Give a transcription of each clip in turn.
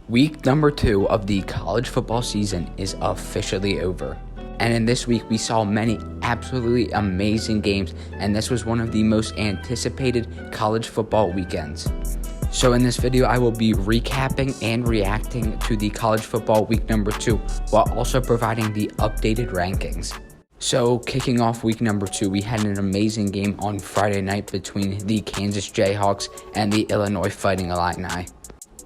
Week number 2 of the college football season is officially over. And in this week, we saw many absolutely amazing games, and this was one of the most anticipated college football weekends. So in this video, I will be recapping and reacting to the college football week number 2, while also providing the updated rankings. So kicking off week number 2, we had an amazing game on Friday night between the Kansas Jayhawks and the Illinois Fighting Illini.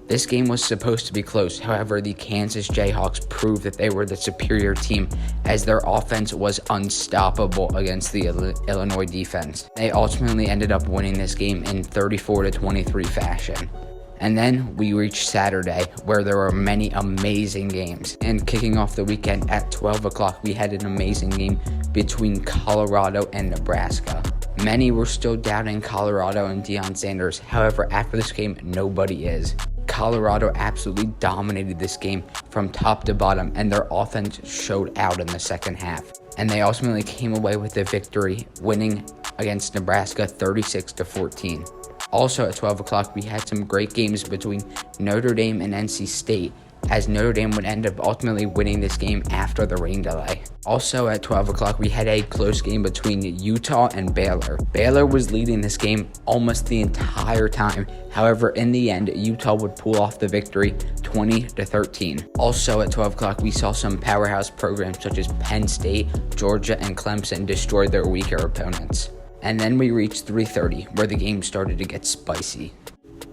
This game was supposed to be close. However, the Kansas Jayhawks proved that they were the superior team, as their offense was unstoppable against the Illinois defense. They ultimately ended up winning this game in 34-23 fashion. And then we reached Saturday, where there were many amazing games. And kicking off the weekend at 12 o'clock, we had an amazing game between Colorado and Nebraska. Many were still doubting Colorado and Deion Sanders. However, after this game, nobody is. Colorado absolutely dominated this game from top to bottom, and their offense showed out in the second half. And they ultimately came away with the victory, winning against Nebraska 36-14. Also at 12 o'clock, we had some great games between Notre Dame and NC State, as Notre Dame would end up ultimately winning this game after the rain delay. Also at 12 o'clock, we had a close game between Utah and Baylor. Baylor was leading this game almost the entire time. However, in the end, Utah would pull off the victory 20-13. Also at 12 o'clock, we saw some powerhouse programs such as Penn State, Georgia, and Clemson destroy their weaker opponents. And then we reached 3:30, where the game started to get spicy.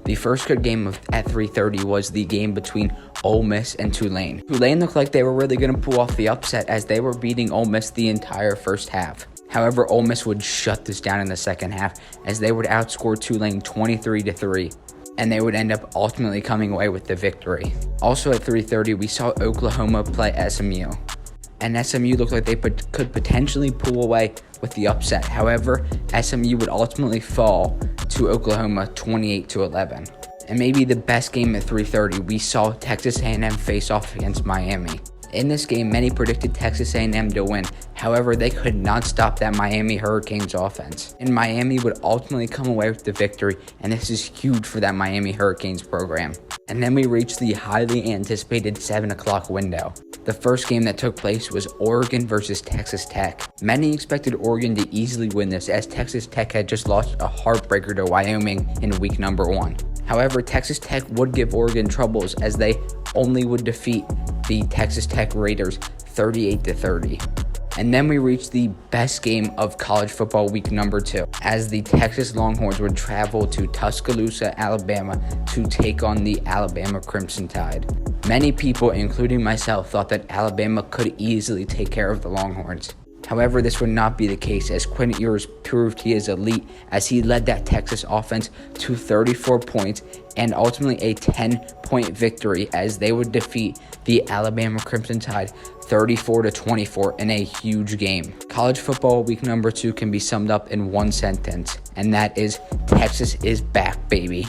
The first good game at 3:30 was the game between Ole Miss and Tulane. Tulane looked like they were really going to pull off the upset, as they were beating Ole Miss the entire first half. However, Ole Miss would shut this down in the second half, as they would outscore Tulane 23-3, and they would end up ultimately coming away with the victory. Also at 3:30, we saw Oklahoma play SMU. And SMU looked like they could potentially pull away with the upset. However, SMU would ultimately fall to Oklahoma 28-11. And maybe the best game at 3:30, we saw Texas A&M face off against Miami. In this game, many predicted Texas A&M to win. However, they could not stop that Miami Hurricanes offense. And Miami would ultimately come away with the victory, and this is huge for that Miami Hurricanes program. And then we reached the highly anticipated 7 o'clock window. The first game that took place was Oregon versus Texas Tech. Many expected Oregon to easily win this, as Texas Tech had just lost a heartbreaker to Wyoming in week number 1. However, Texas Tech would give Oregon troubles, as they only would defeat the Texas Tech Raiders 38-30. And then we reached the best game of college football week number 2, as the Texas Longhorns would travel to Tuscaloosa, Alabama to take on the Alabama Crimson Tide. Many people, including myself, thought that Alabama could easily take care of the Longhorns. However, this would not be the case, as Quinn Ewers proved he is elite, as he led that Texas offense to 34 points and ultimately a 10-point victory, as they would defeat the Alabama Crimson Tide 34-24 in a huge game. College football week number 2 can be summed up in one sentence, and that is Texas is back, baby.